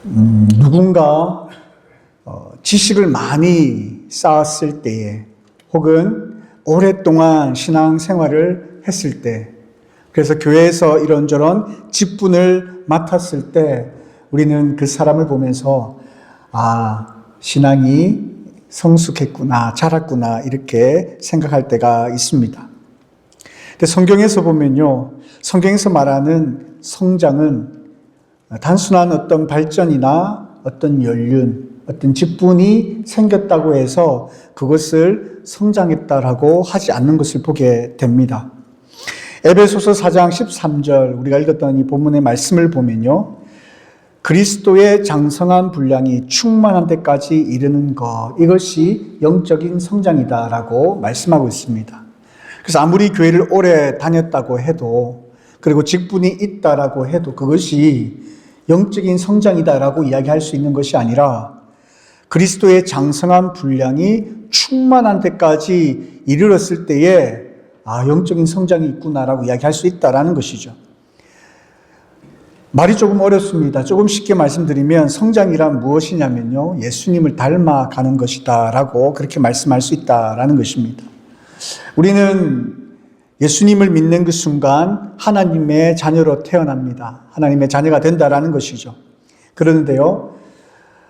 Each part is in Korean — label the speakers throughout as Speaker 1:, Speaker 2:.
Speaker 1: 누군가 지식을 많이 쌓았을 때에 혹은 오랫동안 신앙생활을 했을 때, 그래서 교회에서 이런저런 직분을 맡았을 때 우리는 그 사람을 보면서 신앙이 성숙했구나, 자랐구나 이렇게 생각할 때가 있습니다. 근데 성경에서 보면요, 성경에서 말하는 성장은 단순한 어떤 발전이나 어떤 연륜, 어떤 직분이 생겼다고 해서 그것을 성장했다라고 하지 않는 것을 보게 됩니다. 에베소서 4장 13절 우리가 읽었던 이 본문의 말씀을 보면요, 그리스도의 장성한 분량이 충만한 데까지 이르는 것, 이것이 영적인 성장이다라고 말씀하고 있습니다. 그래서 아무리 교회를 오래 다녔다고 해도, 그리고 직분이 있다라고 해도 그것이 영적인 성장이다라고 이야기할 수 있는 것이 아니라 그리스도의 장성한 분량이 충만한 데까지 이르렀을 때에 영적인 성장이 있구나라고 이야기할 수 있다라는 것이죠. 말이 조금 어렵습니다. 조금 쉽게 말씀드리면 성장이란 무엇이냐면요, 예수님을 닮아가는 것이다 라고 그렇게 말씀할 수 있다라는 것입니다. 우리는 예수님을 믿는 그 순간 하나님의 자녀로 태어납니다. 하나님의 자녀가 된다라는 것이죠. 그런데요,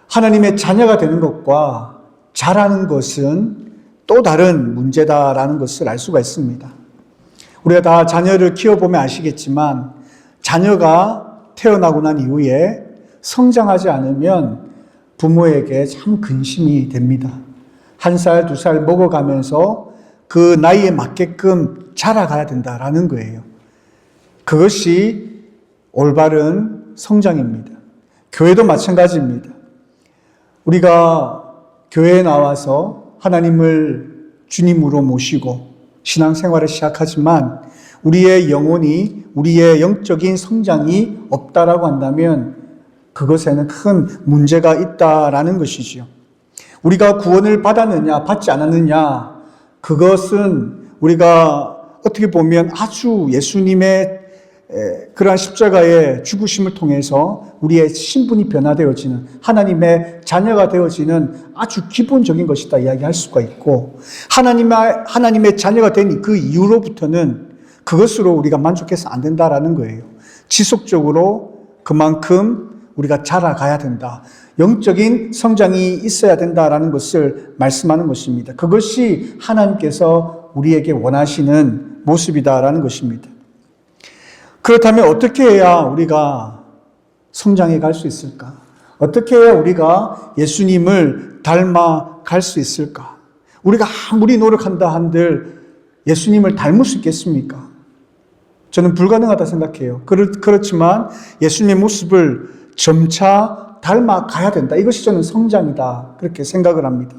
Speaker 1: 하나님의 자녀가 되는 것과 자라는 것은 또 다른 문제다라는 것을 알 수가 있습니다. 우리가 다 자녀를 키워보면 아시겠지만 자녀가 태어나고 난 이후에 성장하지 않으면 부모에게 참 근심이 됩니다. 1살, 2살 먹어가면서 그 나이에 맞게끔 자라가야 된다라는 거예요. 그것이 올바른 성장입니다. 교회도 마찬가지입니다. 우리가 교회에 나와서 하나님을 주님으로 모시고 신앙생활을 시작하지만 우리의 영혼이, 우리의 영적인 성장이 없다라고 한다면 그것에는 큰 문제가 있다라는 것이지요. 우리가 구원을 받았느냐, 받지 않았느냐, 그것은 우리가 어떻게 보면 아주 예수님의 그러한 십자가의 죽으심을 통해서 우리의 신분이 변화되어지는, 하나님의 자녀가 되어지는 아주 기본적인 것이다 이야기할 수가 있고, 하나님의 자녀가 된 그 이후로부터는 그것으로 우리가 만족해서 안 된다라는 거예요. 지속적으로 그만큼 우리가 자라가야 된다. 영적인 성장이 있어야 된다라는 것을 말씀하는 것입니다. 그것이 하나님께서 우리에게 원하시는 모습이다라는 것입니다. 그렇다면 어떻게 해야 우리가 성장해 갈 수 있을까? 어떻게 해야 우리가 예수님을 닮아갈 수 있을까? 우리가 아무리 노력한다 한들 예수님을 닮을 수 있겠습니까? 저는 불가능하다 생각해요. 그렇지만 예수님의 모습을 점차 닮아가야 된다. 이것이 저는 성장이다. 그렇게 생각을 합니다.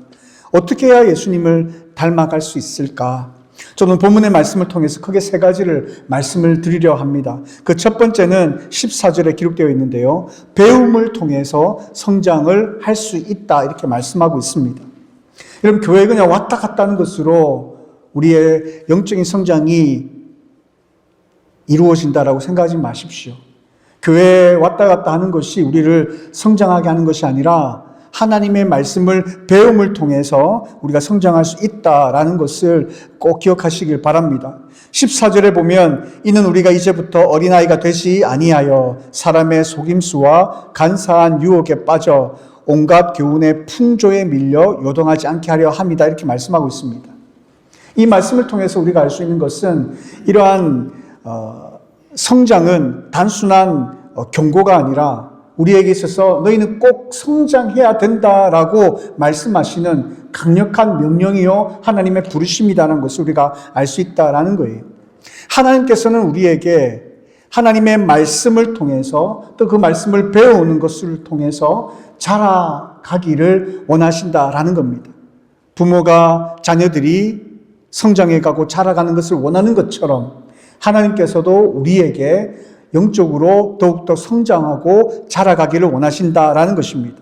Speaker 1: 어떻게 해야 예수님을 닮아갈 수 있을까? 저는 본문의 말씀을 통해서 크게 3가지를 말씀을 드리려 합니다. 그 첫 번째는 14절에 기록되어 있는데요, 배움을 통해서 성장을 할 수 있다 이렇게 말씀하고 있습니다. 여러분, 교회에 그냥 왔다 갔다 하는 것으로 우리의 영적인 성장이 이루어진다라고 생각하지 마십시오. 교회에 왔다 갔다 하는 것이 우리를 성장하게 하는 것이 아니라 하나님의 말씀을 배움을 통해서 우리가 성장할 수 있다라는 것을 꼭 기억하시길 바랍니다. 14절에 보면 이는 우리가 이제부터 어린아이가 되지 아니하여 사람의 속임수와 간사한 유혹에 빠져 온갖 교훈의 풍조에 밀려 요동하지 않게 하려 함이다 이렇게 말씀하고 있습니다. 이 말씀을 통해서 우리가 알 수 있는 것은 이러한 성장은 단순한 경고가 아니라 우리에게 있어서 너희는 꼭 성장해야 된다라고 말씀하시는 강력한 명령이요 하나님의 부르심이라는 것을 우리가 알 수 있다라는 거예요. 하나님께서는 우리에게 하나님의 말씀을 통해서 또 그 말씀을 배우는 것을 통해서 자라가기를 원하신다라는 겁니다. 부모가 자녀들이 성장해가고 자라가는 것을 원하는 것처럼 하나님께서도 우리에게 영적으로 더욱더 성장하고 자라가기를 원하신다라는 것입니다.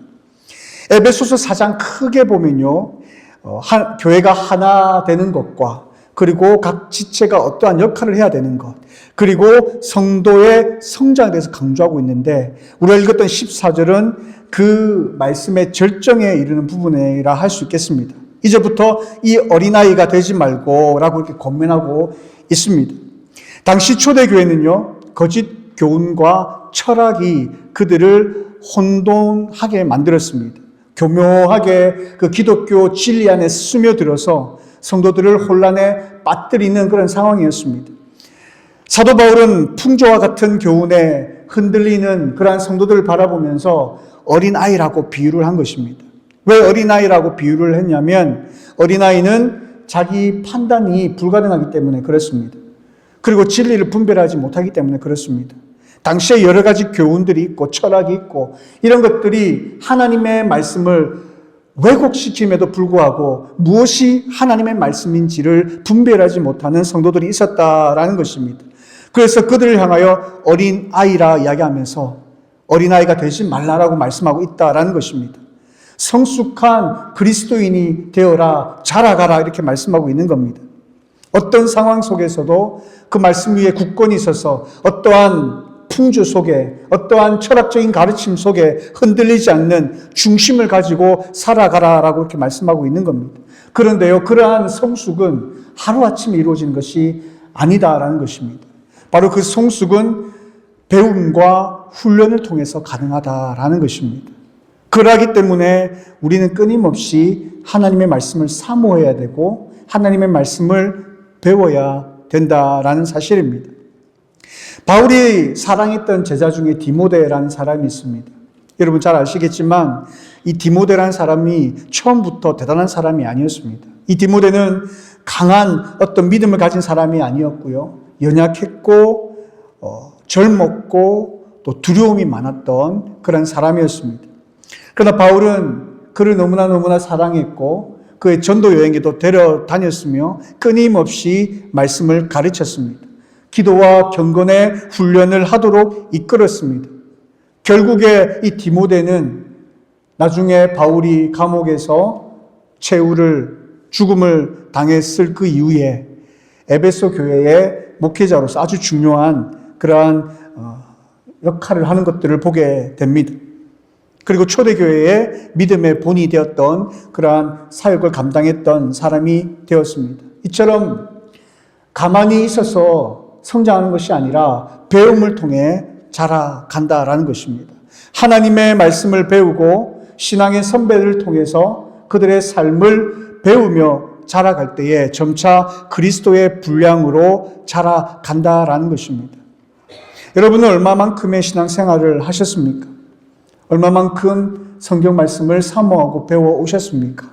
Speaker 1: 에베소서 4장 크게 보면요, 교회가 하나 되는 것과 그리고 각 지체가 어떠한 역할을 해야 되는 것, 그리고 성도의 성장에 대해서 강조하고 있는데 우리가 읽었던 14절은 그 말씀의 절정에 이르는 부분이라 할 수 있겠습니다. 이제부터 이 어린아이가 되지 말고 라고 이렇게 권면하고 있습니다. 당시 초대교회는요, 거짓 교훈과 철학이 그들을 혼돈하게 만들었습니다. 교묘하게 그 기독교 진리 안에 스며들어서 성도들을 혼란에 빠뜨리는 그런 상황이었습니다. 사도 바울은 풍조와 같은 교훈에 흔들리는 그러한 성도들을 바라보면서 어린아이라고 비유를 한 것입니다. 왜 어린아이라고 비유를 했냐면 어린아이는 자기 판단이 불가능하기 때문에 그렇습니다. 그리고 진리를 분별하지 못하기 때문에 그렇습니다. 당시에 여러 가지 교훈들이 있고 철학이 있고 이런 것들이 하나님의 말씀을 왜곡시킴에도 불구하고 무엇이 하나님의 말씀인지를 분별하지 못하는 성도들이 있었다라는 것입니다. 그래서 그들을 향하여 어린아이라 이야기하면서 어린아이가 되지 말라라고 말씀하고 있다라는 것입니다. 성숙한 그리스도인이 되어라, 자라가라 이렇게 말씀하고 있는 겁니다. 어떤 상황 속에서도 그 말씀 위에 굳건히 있어서 어떠한 풍조 속에 어떠한 철학적인 가르침 속에 흔들리지 않는 중심을 가지고 살아가라라고 이렇게 말씀하고 있는 겁니다. 그런데요, 그러한 성숙은 하루아침에 이루어지는 것이 아니다라는 것입니다. 바로 그 성숙은 배움과 훈련을 통해서 가능하다라는 것입니다. 그러하기 때문에 우리는 끊임없이 하나님의 말씀을 사모해야 되고 하나님의 말씀을 배워야 된다라는 사실입니다. 바울이 사랑했던 제자 중에 디모데라는 사람이 있습니다. 여러분 잘 아시겠지만 이 디모데라는 사람이 처음부터 대단한 사람이 아니었습니다. 이 디모데는 강한 어떤 믿음을 가진 사람이 아니었고요. 연약했고 젊었고 또 두려움이 많았던 그런 사람이었습니다. 그러나 바울은 그를 너무나 사랑했고 그의 전도 여행에도 데려다녔으며 끊임없이 말씀을 가르쳤습니다. 기도와 경건의 훈련을 하도록 이끌었습니다. 결국에 이 디모데는 나중에 바울이 감옥에서 죽음을 당했을 그 이후에 에베소 교회의 목회자로서 아주 중요한 그러한 역할을 하는 것들을 보게 됩니다. 그리고 초대교회의 믿음의 본이 되었던 그러한 사역을 감당했던 사람이 되었습니다. 이처럼 가만히 있어서 성장하는 것이 아니라 배움을 통해 자라간다라는 것입니다. 하나님의 말씀을 배우고 신앙의 선배를 통해서 그들의 삶을 배우며 자라갈 때에 점차 그리스도의 분량으로 자라간다라는 것입니다. 여러분은 얼마만큼의 신앙생활을 하셨습니까? 얼마만큼 성경 말씀을 사모하고 배워 오셨습니까?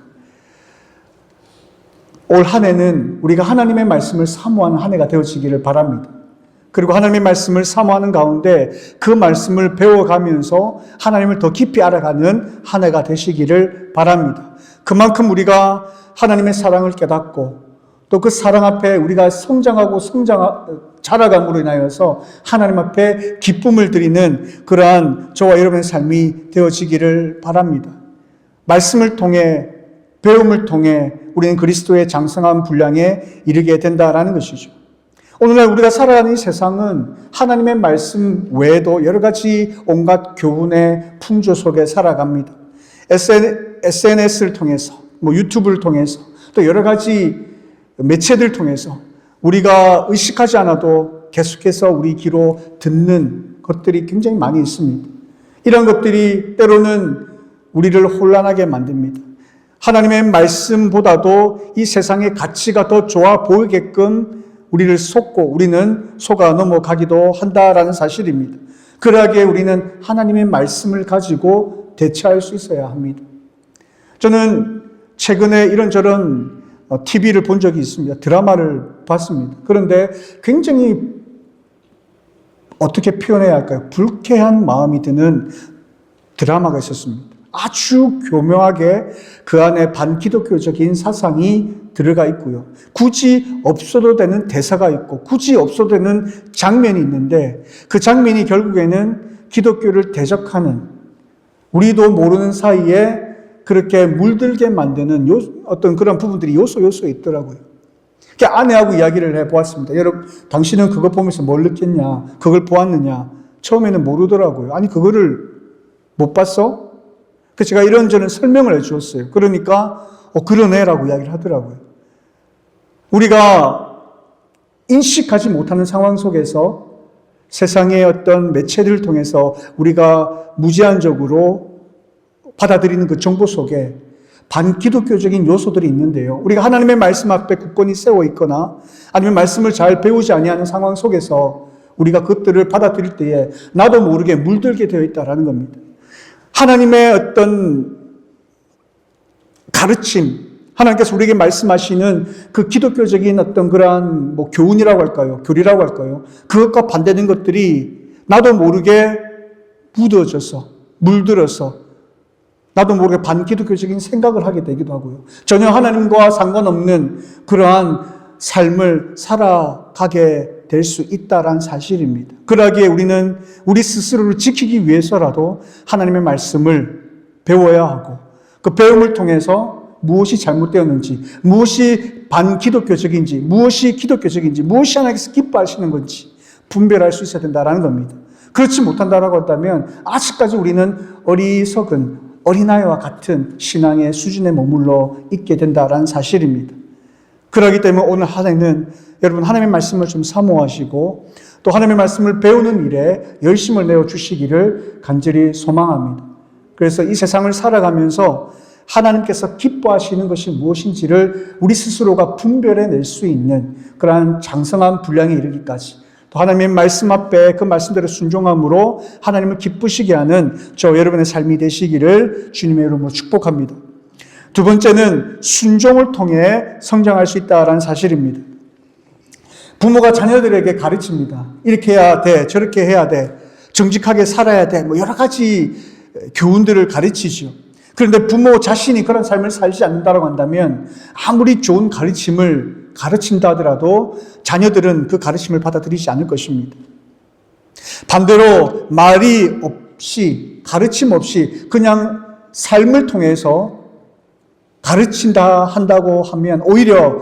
Speaker 1: 올 한 해는 우리가 하나님의 말씀을 사모하는 한 해가 되어지기를 바랍니다. 그리고 하나님의 말씀을 사모하는 가운데 그 말씀을 배워가면서 하나님을 더 깊이 알아가는 한 해가 되시기를 바랍니다. 그만큼 우리가 하나님의 사랑을 깨닫고 또 그 사랑 앞에 우리가 성장하고 자라감으로 인하여서 하나님 앞에 기쁨을 드리는 그러한 저와 여러분의 삶이 되어지기를 바랍니다. 말씀을 통해 배움을 통해 우리는 그리스도의 장성한 분량에 이르게 된다라는 것이죠. 오늘날 우리가 살아가는 이 세상은 하나님의 말씀 외에도 여러 가지 온갖 교훈의 풍조 속에 살아갑니다. SNS를 통해서, 유튜브를 통해서, 또 여러 가지 매체들 통해서 우리가 의식하지 않아도 계속해서 우리 귀로 듣는 것들이 굉장히 많이 있습니다. 이런 것들이 때로는 우리를 혼란하게 만듭니다. 하나님의 말씀보다도 이 세상의 가치가 더 좋아 보이게끔 우리를 속고 우리는 속아 넘어가기도 한다라는 사실입니다. 그러하기에 우리는 하나님의 말씀을 가지고 대처할 수 있어야 합니다. 저는 최근에 이런저런 TV를 본 적이 있습니다. 드라마를 봤습니다. 그런데 굉장히 어떻게 표현해야 할까요? 불쾌한 마음이 드는 드라마가 있었습니다. 아주 교묘하게 그 안에 반기독교적인 사상이 들어가 있고요. 굳이 없어도 되는 대사가 있고 굳이 없어도 되는 장면이 있는데 그 장면이 결국에는 기독교를 대적하는 우리도 모르는 사이에 그렇게 물들게 만드는 어떤 그런 부분들이 요소에 있더라고요. 아내하고 이야기를 해보았습니다. 여러분, 당신은 그거 보면서 뭘 느꼈냐? 그걸 보았느냐? 처음에는 모르더라고요. 아니, 그거를 못 봤어? 그 제가 이런저런 설명을 해 주었어요. 그러니까 그러네라고 이야기를 하더라고요. 우리가 인식하지 못하는 상황 속에서 세상의 어떤 매체들을 통해서 우리가 무제한적으로 받아들이는 그 정보 속에 반기독교적인 요소들이 있는데요. 우리가 하나님의 말씀 앞에 굳건히 세워 있거나 아니면 말씀을 잘 배우지 아니하는 상황 속에서 우리가 그것들을 받아들일 때에 나도 모르게 물들게 되어 있다라는 겁니다. 하나님의 어떤 가르침, 하나님께서 우리에게 말씀하시는 그 기독교적인 어떤 그러한 교훈이라고 할까요? 교리라고 할까요? 그것과 반대되는 것들이 나도 모르게 묻어져서, 물들어서 나도 모르게 반기독교적인 생각을 하게 되기도 하고요. 전혀 하나님과 상관없는 그러한 삶을 살아가게 될 수 있다라는 사실입니다. 그러기에 우리는 우리 스스로를 지키기 위해서라도 하나님의 말씀을 배워야 하고 그 배움을 통해서 무엇이 잘못되었는지, 무엇이 반기독교적인지, 무엇이 기독교적인지, 무엇이 하나님께서 기뻐하시는 건지 분별할 수 있어야 된다는 겁니다. 그렇지 못한다라고 한다면 아직까지 우리는 어리석은 어린아이와 같은 신앙의 수준에 머물러 있게 된다는 사실입니다. 그렇기 때문에 오늘 한 해는 여러분 하나님의 말씀을 좀 사모하시고 또 하나님의 말씀을 배우는 일에 열심을 내어 주시기를 간절히 소망합니다. 그래서 이 세상을 살아가면서 하나님께서 기뻐하시는 것이 무엇인지를 우리 스스로가 분별해낼 수 있는 그러한 장성한 분량에 이르기까지 또 하나님의 말씀 앞에 그 말씀대로 순종함으로 하나님을 기쁘시게 하는 저 여러분의 삶이 되시기를 주님의 이름으로 축복합니다. 두 번째는 순종을 통해 성장할 수 있다는 사실입니다. 부모가 자녀들에게 가르칩니다. 이렇게 해야 돼, 저렇게 해야 돼, 정직하게 살아야 돼, 여러 가지 교훈들을 가르치죠. 그런데 부모 자신이 그런 삶을 살지 않는다고 한다면 아무리 좋은 가르침을 가르친다 하더라도 자녀들은 그 가르침을 받아들이지 않을 것입니다. 반대로 말이 없이, 가르침 없이 그냥 삶을 통해서 가르친다 한다고 하면 오히려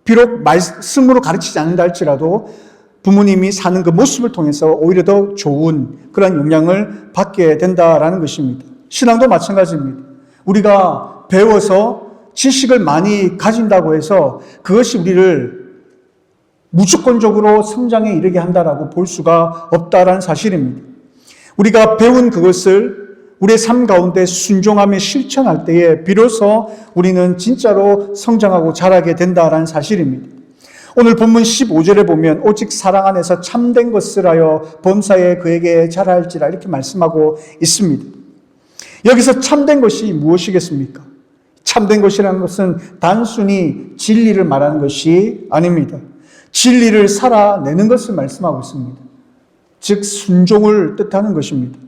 Speaker 1: 비록 말씀으로 가르치지 않는다 할지라도 부모님이 사는 그 모습을 통해서 오히려 더 좋은 그런 영향을 받게 된다라는 것입니다. 신앙도 마찬가지입니다. 우리가 배워서 지식을 많이 가진다고 해서 그것이 우리를 무조건적으로 성장에 이르게 한다라고 볼 수가 없다라는 사실입니다. 우리가 배운 그것을 우리의 삶 가운데 순종하며 실천할 때에 비로소 우리는 진짜로 성장하고 자라게 된다라는 사실입니다. 오늘 본문 15절에 보면 오직 사랑 안에서 참된 것을 하여 범사에 그에게 자랄지라 이렇게 말씀하고 있습니다. 여기서 참된 것이 무엇이겠습니까? 참된 것이라는 것은 단순히 진리를 말하는 것이 아닙니다. 진리를 살아내는 것을 말씀하고 있습니다. 즉 순종을 뜻하는 것입니다.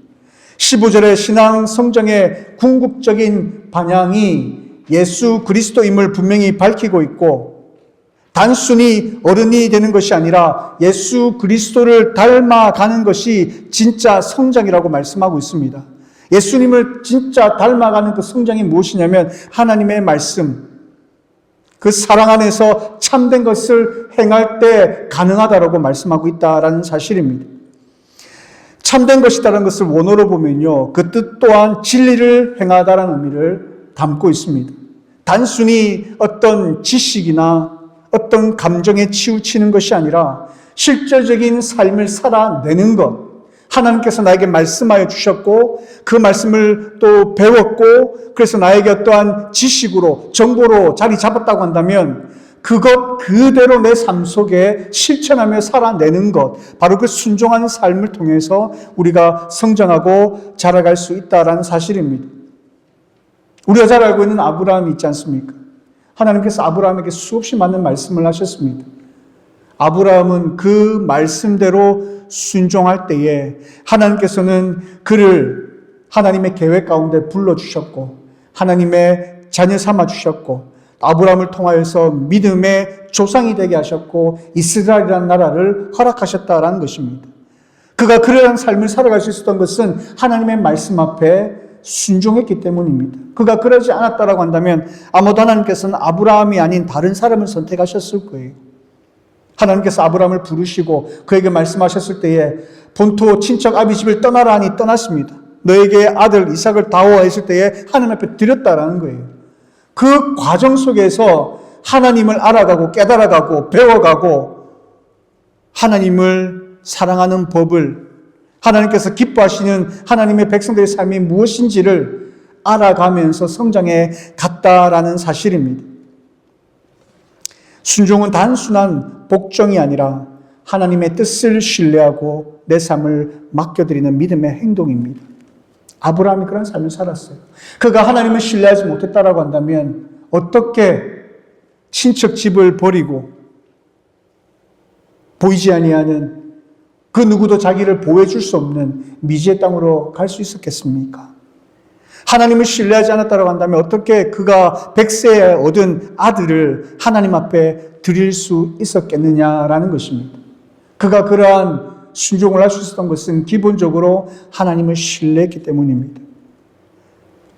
Speaker 1: 15절의 신앙 성장의 궁극적인 방향이 예수 그리스도임을 분명히 밝히고 있고 단순히 어른이 되는 것이 아니라 예수 그리스도를 닮아가는 것이 진짜 성장이라고 말씀하고 있습니다. 예수님을 진짜 닮아가는 그 성장이 무엇이냐면 하나님의 말씀, 그 사랑 안에서 참된 것을 행할 때 가능하다라고 말씀하고 있다라는 사실입니다. 참된 것이다라는 것을 원어로 보면요, 그 뜻 또한 진리를 행하다라는 의미를 담고 있습니다. 단순히 어떤 지식이나 어떤 감정에 치우치는 것이 아니라 실질적인 삶을 살아내는 것, 하나님께서 나에게 말씀하여 주셨고 그 말씀을 또 배웠고 그래서 나에게 어떠한 지식으로 정보로 자리 잡았다고 한다면 그것 그대로 내 삶 속에 실천하며 살아내는 것, 바로 그 순종하는 삶을 통해서 우리가 성장하고 자라갈 수 있다는 사실입니다. 우리가 잘 알고 있는 아브라함이 있지 않습니까? 하나님께서 아브라함에게 수없이 많은 말씀을 하셨습니다. 아브라함은 그 말씀대로 순종할 때에 하나님께서는 그를 하나님의 계획 가운데 불러주셨고 하나님의 자녀 삼아주셨고 아브라함을 통하여서 믿음의 조상이 되게 하셨고 이스라엘이라는 나라를 허락하셨다라는 것입니다. 그가 그러한 삶을 살아갈 수 있었던 것은 하나님의 말씀 앞에 순종했기 때문입니다. 그가 그러지 않았다라고 한다면 아마도 하나님께서는 아브라함이 아닌 다른 사람을 선택하셨을 거예요. 하나님께서 아브라함을 부르시고 그에게 말씀하셨을 때에 본토 친척 아비 집을 떠나라 하니 떠났습니다. 너에게 아들 이삭을 다오라 했을 때에 하나님 앞에 드렸다라는 거예요. 그 과정 속에서 하나님을 알아가고 깨달아가고 배워가고 하나님을 사랑하는 법을, 하나님께서 기뻐하시는 하나님의 백성들의 삶이 무엇인지를 알아가면서 성장해 갔다라는 사실입니다. 순종은 단순한 복종이 아니라 하나님의 뜻을 신뢰하고 내 삶을 맡겨드리는 믿음의 행동입니다. 아브라함이 그런 삶을 살았어요. 그가 하나님을 신뢰하지 못했다라고 한다면 어떻게 친척 집을 버리고 보이지 아니하는 그 누구도 자기를 보호해줄 수 없는 미지의 땅으로 갈 수 있었겠습니까? 하나님을 신뢰하지 않았다고 한다면 어떻게 그가 100세에 얻은 아들을 하나님 앞에 드릴 수 있었겠느냐라는 것입니다. 그가 그러한 순종을 할 수 있었던 것은 기본적으로 하나님을 신뢰했기 때문입니다.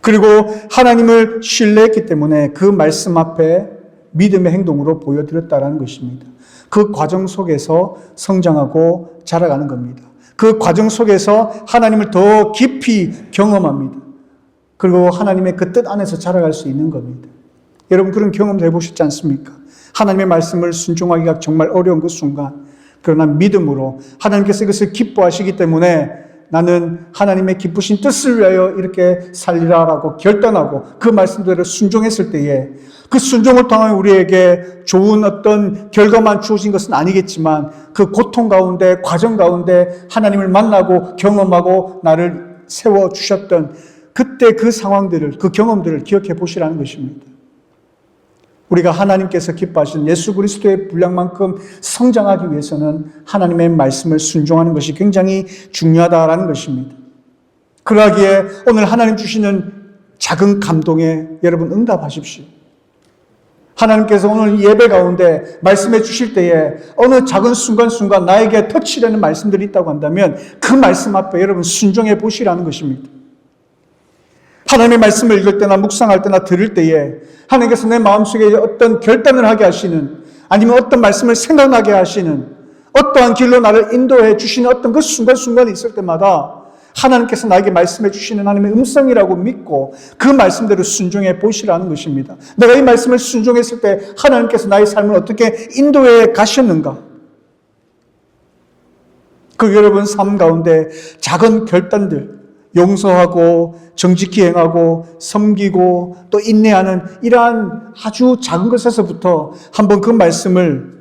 Speaker 1: 그리고 하나님을 신뢰했기 때문에 그 말씀 앞에 믿음의 행동으로 보여드렸다라는 것입니다. 그 과정 속에서 성장하고 자라가는 겁니다. 그 과정 속에서 하나님을 더 깊이 경험합니다. 그리고 하나님의 그 뜻 안에서 자라갈 수 있는 겁니다. 여러분 그런 경험도 해보셨지 않습니까? 하나님의 말씀을 순종하기가 정말 어려운 그 순간, 그러나 믿음으로 하나님께서 이것을 기뻐하시기 때문에 나는 하나님의 기쁘신 뜻을 위하여 이렇게 살리라라고 결단하고 그 말씀대로 순종했을 때에 그 순종을 통해 우리에게 좋은 어떤 결과만 주어진 것은 아니겠지만 그 고통 가운데, 과정 가운데 하나님을 만나고 경험하고 나를 세워주셨던 그때 그 상황들을, 그 경험들을 기억해 보시라는 것입니다. 우리가 하나님께서 기뻐하시는 예수 그리스도의 분량만큼 성장하기 위해서는 하나님의 말씀을 순종하는 것이 굉장히 중요하다라는 것입니다. 그러하기에 오늘 하나님 주시는 작은 감동에 여러분 응답하십시오. 하나님께서 오늘 예배 가운데 말씀해 주실 때에 어느 작은 순간순간 나에게 터치되는 말씀들이 있다고 한다면 그 말씀 앞에 여러분 순종해 보시라는 것입니다. 하나님의 말씀을 읽을 때나 묵상할 때나 들을 때에 하나님께서 내 마음속에 어떤 결단을 하게 하시는, 아니면 어떤 말씀을 생각나게 하시는, 어떠한 길로 나를 인도해 주시는 어떤 그 순간순간이 있을 때마다 하나님께서 나에게 말씀해 주시는 하나님의 음성이라고 믿고 그 말씀대로 순종해 보시라는 것입니다. 내가 이 말씀을 순종했을 때 하나님께서 나의 삶을 어떻게 인도해 가셨는가? 그 여러분 삶 가운데 작은 결단들, 용서하고 정직히 행하고 섬기고 또 인내하는 이러한 아주 작은 것에서부터 한번 그 말씀을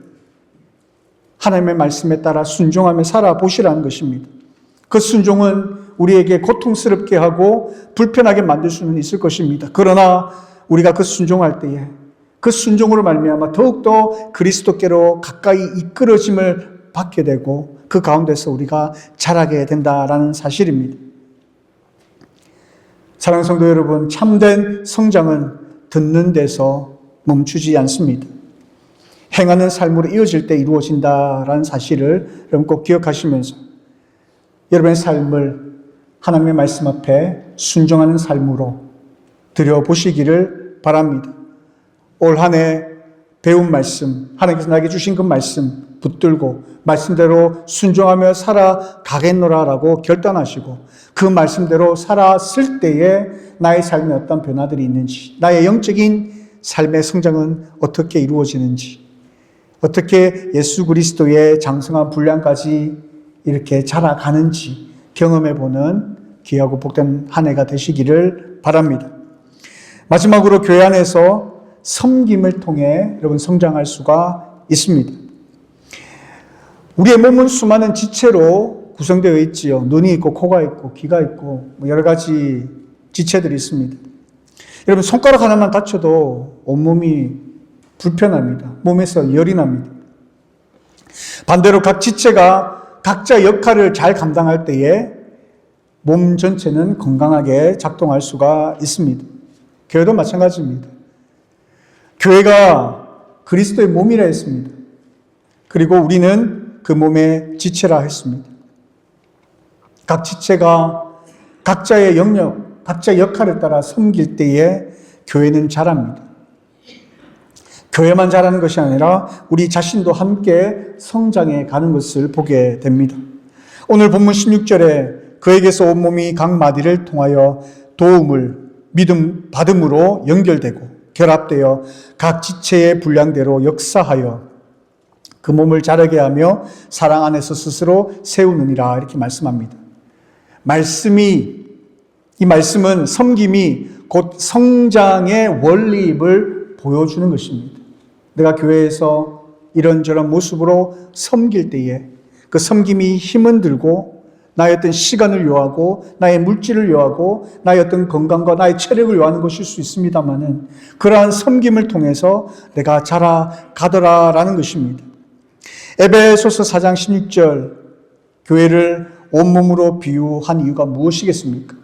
Speaker 1: 하나님의 말씀에 따라 순종하며 살아보시라는 것입니다. 그 순종은 우리에게 고통스럽게 하고 불편하게 만들 수는 있을 것입니다. 그러나 우리가 그 순종할 때에 그 순종으로 말미암아 더욱더 그리스도께로 가까이 이끌어짐을 받게 되고 그 가운데서 우리가 자라게 된다라는 사실입니다. 사랑하는 성도 여러분, 참된 성장은 듣는 데서 멈추지 않습니다. 행하는 삶으로 이어질 때 이루어진다라는 사실을 여러분 꼭 기억하시면서 여러분의 삶을 하나님의 말씀 앞에 순종하는 삶으로 들여보시기를 바랍니다. 올 한 해 배운 말씀, 하나님께서 나에게 주신 그 말씀 붙들고 말씀대로 순종하며 살아가겠노라라고 결단하시고 그 말씀대로 살았을 때에 나의 삶에 어떤 변화들이 있는지, 나의 영적인 삶의 성장은 어떻게 이루어지는지, 어떻게 예수 그리스도의 장성한 분량까지 이렇게 자라가는지 경험해보는 귀하고 복된 한 해가 되시기를 바랍니다. 마지막으로 교회 안에서 섬김을 통해 여러분 성장할 수가 있습니다. 우리의 몸은 수많은 지체로 구성되어 있지요. 눈이 있고 코가 있고 귀가 있고 여러 가지 지체들이 있습니다. 여러분 손가락 하나만 다쳐도 온몸이 불편합니다. 몸에서 열이 납니다. 반대로 각 지체가 각자 역할을 잘 감당할 때에 몸 전체는 건강하게 작동할 수가 있습니다. 교회도 마찬가지입니다. 교회가 그리스도의 몸이라 했습니다. 그리고 우리는 그 몸의 지체라 했습니다. 각 지체가 각자의 영역, 각자의 역할에 따라 섬길 때에 교회는 자랍니다. 교회만 자라는 것이 아니라 우리 자신도 함께 성장해 가는 것을 보게 됩니다. 오늘 본문 16절에 그에게서 온몸이 각 마디를 통하여 도움을 믿음 받음으로 연결되고 결합되어 각 지체의 분량대로 역사하여 그 몸을 자라게 하며 사랑 안에서 스스로 세우느니라 이렇게 말씀합니다. 이 말씀은 섬김이 곧 성장의 원리임을 보여주는 것입니다. 내가 교회에서 이런저런 모습으로 섬길 때에 그 섬김이 힘은 들고 나의 어떤 시간을 요하고 나의 물질을 요하고 나의 어떤 건강과 나의 체력을 요하는 것일 수 있습니다만은 그러한 섬김을 통해서 내가 자라가더라라는 것입니다. 에베소서 4장 16절 교회를 온몸으로 비유한 이유가 무엇이겠습니까?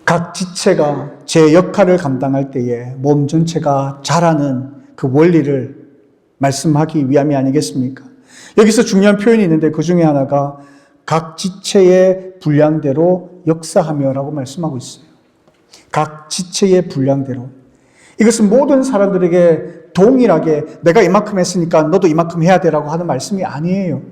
Speaker 1: 각 지체가 제 역할을 감당할 때에 몸 전체가 자라는 그 원리를 말씀하기 위함이 아니겠습니까? 여기서 중요한 표현이 있는데 그 중에 하나가 각 지체의 분량대로 역사하며라고 말씀하고 있어요. 각 지체의 분량대로. 이것은 모든 사람들에게 동일하게 내가 이만큼 했으니까 너도 이만큼 해야 되라고 하는 말씀이 아니에요.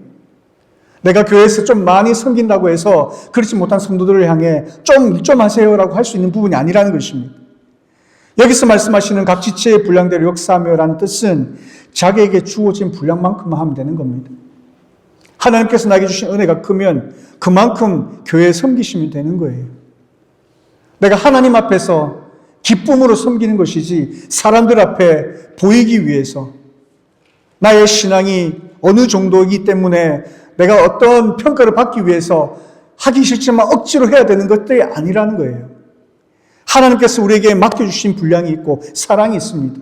Speaker 1: 내가 교회에서 좀 많이 섬긴다고 해서 그렇지 못한 성도들을 향해 좀 하세요라고 할 수 있는 부분이 아니라는 것입니다. 여기서 말씀하시는 각 지체의 분량대로 역사하며라는 뜻은 자기에게 주어진 분량만큼만 하면 되는 겁니다. 하나님께서 나에게 주신 은혜가 크면 그만큼 교회에 섬기시면 되는 거예요. 내가 하나님 앞에서 기쁨으로 섬기는 것이지 사람들 앞에 보이기 위해서 나의 신앙이 어느 정도이기 때문에 내가 어떤 평가를 받기 위해서 하기 싫지만 억지로 해야 되는 것들이 아니라는 거예요. 하나님께서 우리에게 맡겨주신 분량이 있고 사랑이 있습니다.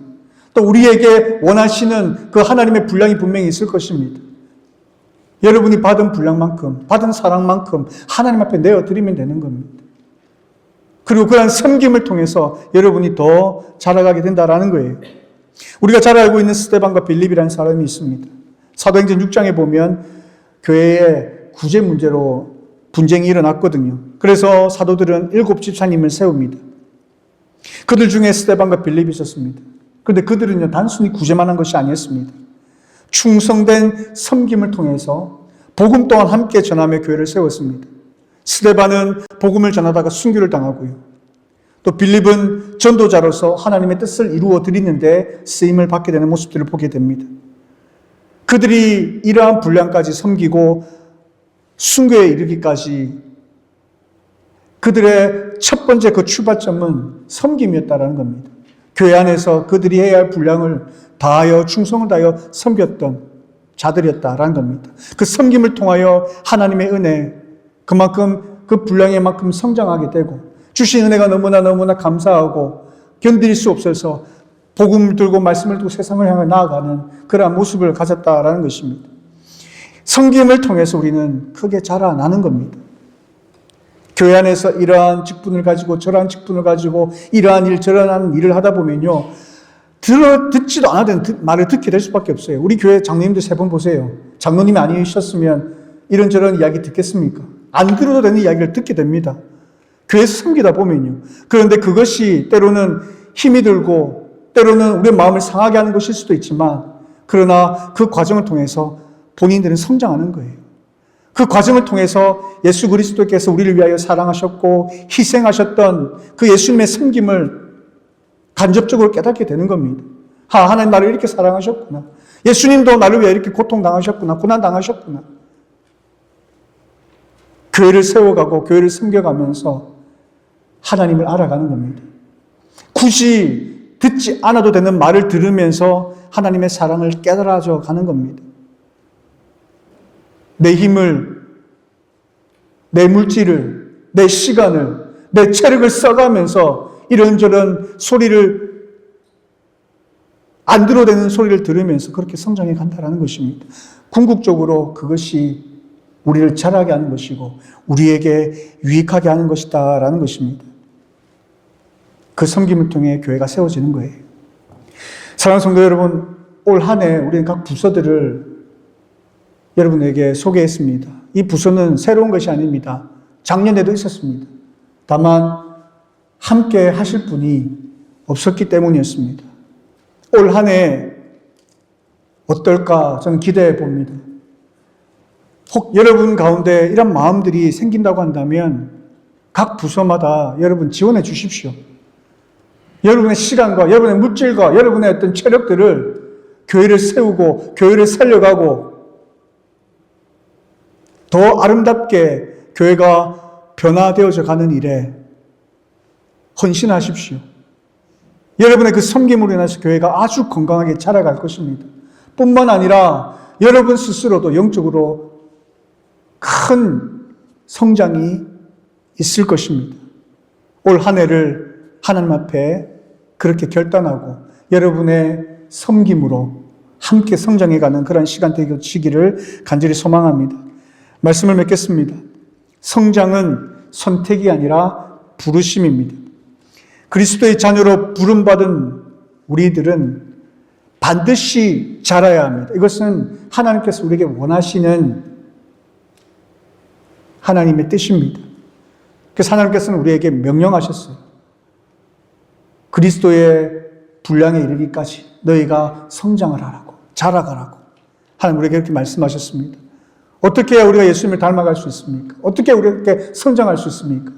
Speaker 1: 또 우리에게 원하시는 그 하나님의 분량이 분명히 있을 것입니다. 여러분이 받은 분량만큼, 받은 사랑만큼 하나님 앞에 내어드리면 되는 겁니다. 그리고 그런 섬김을 통해서 여러분이 더 자라가게 된다는 거예요. 우리가 잘 알고 있는 스데반과 빌립이라는 사람이 있습니다. 사도행전 6장에 보면 교회에 구제 문제로 분쟁이 일어났거든요. 그래서 사도들은 7 집사님을 세웁니다. 그들 중에 스데반과 빌립이 있었습니다. 그런데 그들은요, 단순히 구제만 한 것이 아니었습니다. 충성된 섬김을 통해서 복음 또한 함께 전하며 교회를 세웠습니다. 스데반은 복음을 전하다가 순교를 당하고요. 또 빌립은 전도자로서 하나님의 뜻을 이루어 드리는데 쓰임을 받게 되는 모습들을 보게 됩니다. 그들이 이러한 분량까지 섬기고 순교에 이르기까지 그들의 첫 번째 그 출발점은 섬김이었다는 겁니다. 교회 안에서 그들이 해야 할 분량을 다하여 충성을 다하여 섬겼던 자들이었다라는 겁니다. 그 섬김을 통하여 하나님의 은혜, 그만큼 그 분량의 만큼 성장하게 되고 주신 은혜가 너무나 감사하고 견딜 수 없어서 복음을 들고 말씀을 들고 세상을 향해 나아가는 그러한 모습을 가졌다라는 것입니다. 섬김을 통해서 우리는 크게 자라나는 겁니다. 교회 안에서 이러한 직분을 가지고 저러한 직분을 가지고 이러한 일 저러한 일을 하다 보면요, 듣지도 않아도 말을 듣게 될 수밖에 없어요. 우리 교회 장로님들 3번 보세요. 장로님이 아니셨으면 이런저런 이야기 듣겠습니까? 안 들어도 되는 이야기를 듣게 됩니다. 교회에서 섬기다 보면요. 그런데 그것이 때로는 힘이 들고 때로는 우리의 마음을 상하게 하는 것일 수도 있지만 그러나 그 과정을 통해서 본인들은 성장하는 거예요. 그 과정을 통해서 예수 그리스도께서 우리를 위하여 사랑하셨고 희생하셨던 그 예수님의 섬김을 간접적으로 깨닫게 되는 겁니다. 하나님 나를 이렇게 사랑하셨구나. 예수님도 나를 위해 이렇게 고통당하셨구나. 고난당하셨구나. 교회를 세워가고 교회를 섬겨가면서 하나님을 알아가는 겁니다. 굳이 듣지 않아도 되는 말을 들으면서 하나님의 사랑을 깨달아져 가는 겁니다. 내 힘을, 내 물질을, 내 시간을, 내 체력을 써가면서 이런저런 소리를 안 들어도 되는 소리를 들으면서 그렇게 성장해 간다는 것입니다. 궁극적으로 그것이 우리를 자라게 하는 것이고 우리에게 유익하게 하는 것이다라는 것입니다. 그 섬김을 통해 교회가 세워지는 거예요. 사랑하는 성도 여러분, 올 한 해 우리는 각 부서들을 여러분에게 소개했습니다. 이 부서는 새로운 것이 아닙니다. 작년에도 있었습니다. 다만 함께 하실 분이 없었기 때문이었습니다. 올 한 해 어떨까 저는 기대해 봅니다. 혹 여러분 가운데 이런 마음들이 생긴다고 한다면 각 부서마다 여러분 지원해 주십시오. 여러분의 시간과 여러분의 물질과 여러분의 어떤 체력들을 교회를 세우고 교회를 살려가고 더 아름답게 교회가 변화되어져 가는 일에 헌신하십시오. 여러분의 그 섬김으로 인해서 교회가 아주 건강하게 자라갈 것입니다. 뿐만 아니라 여러분 스스로도 영적으로 큰 성장이 있을 것입니다. 올 한 해를 하나님 앞에 그렇게 결단하고 여러분의 섬김으로 함께 성장해가는 그런 시간 되시기를 간절히 소망합니다. 말씀을 맺겠습니다. 성장은 선택이 아니라 부르심입니다. 그리스도의 자녀로 부름받은 우리들은 반드시 자라야 합니다. 이것은 하나님께서 우리에게 원하시는 하나님의 뜻입니다. 그래서 하나님께서는 우리에게 명령하셨어요. 그리스도의 분량에 이르기까지 너희가 성장을 하라고, 자라가라고. 하나님 우리에게 이렇게 말씀하셨습니다. 어떻게 해야 우리가 예수님을 닮아갈 수 있습니까? 어떻게 우리가 이렇게 성장할 수 있습니까?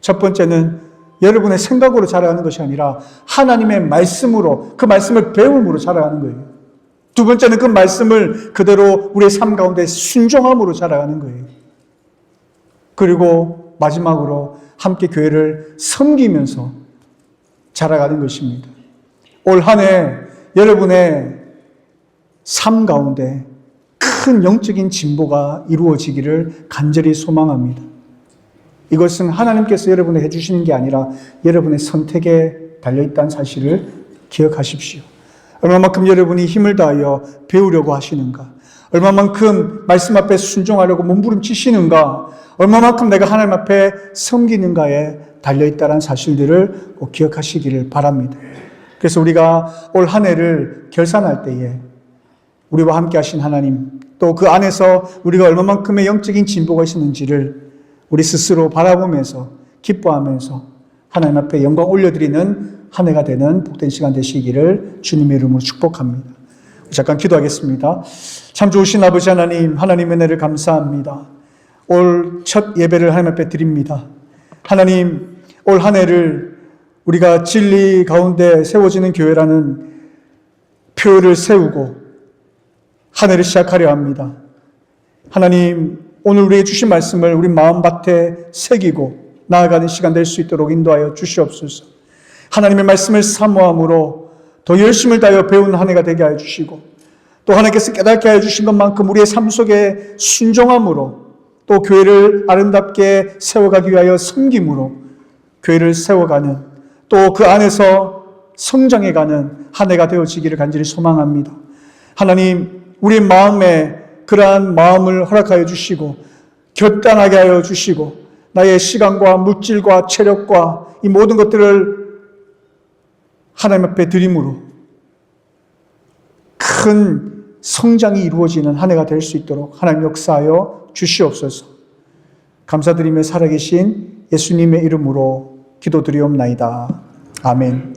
Speaker 1: 첫 번째는 여러분의 생각으로 자라가는 것이 아니라 하나님의 말씀으로, 그 말씀을 배움으로 자라가는 거예요. 두 번째는 그 말씀을 그대로 우리의 삶 가운데 순종함으로 자라가는 거예요. 그리고 마지막으로 함께 교회를 섬기면서 자라가는 것입니다. 올 한 해 여러분의 삶 가운데 큰 영적인 진보가 이루어지기를 간절히 소망합니다. 이것은 하나님께서 여러분에게 해주시는 게 아니라 여러분의 선택에 달려있다는 사실을 기억하십시오. 얼마만큼 여러분이 힘을 다하여 배우려고 하시는가? 얼마만큼 말씀 앞에 순종하려고 몸부림치시는가? 얼마만큼 내가 하나님 앞에 섬기는가에 달려있다는 사실들을 꼭 기억하시기를 바랍니다. 그래서 우리가 올 한 해를 결산할 때에 우리와 함께 하신 하나님, 또 그 안에서 우리가 얼마만큼의 영적인 진보가 있었는지를 우리 스스로 바라보면서 기뻐하면서 하나님 앞에 영광 올려드리는 한 해가 되는 복된 시간 되시기를 주님의 이름으로 축복합니다. 잠깐 기도하겠습니다. 참 좋으신 아버지 하나님, 하나님의 은혜를 감사합니다. 올 첫 예배를 하나님 앞에 드립니다. 하나님, 올 한 해를 우리가 진리 가운데 세워지는 교회라는 표를 세우고 한 해를 시작하려 합니다. 하나님, 오늘 우리에게 주신 말씀을 우리 마음밭에 새기고 나아가는 시간 될 수 있도록 인도하여 주시옵소서. 하나님의 말씀을 사모함으로 더 열심을 다하여 배우는 한 해가 되게 하여 주시고, 또 하나님께서 깨닫게 하여 주신 것만큼 우리의 삶 속에 순종함으로, 또 교회를 아름답게 세워가기 위하여 섬김으로 교회를 세워가는, 또 그 안에서 성장해가는 한 해가 되어지기를 간절히 소망합니다. 하나님, 우리 마음에 그러한 마음을 허락하여 주시고 결단하게 하여 주시고 나의 시간과 물질과 체력과 이 모든 것들을 하나님 앞에 드림으로 큰 성장이 이루어지는 한 해가 될 수 있도록 하나님 역사하여 주시옵소서. 감사드리며 살아계신 예수님의 이름으로 기도드리옵나이다. 아멘.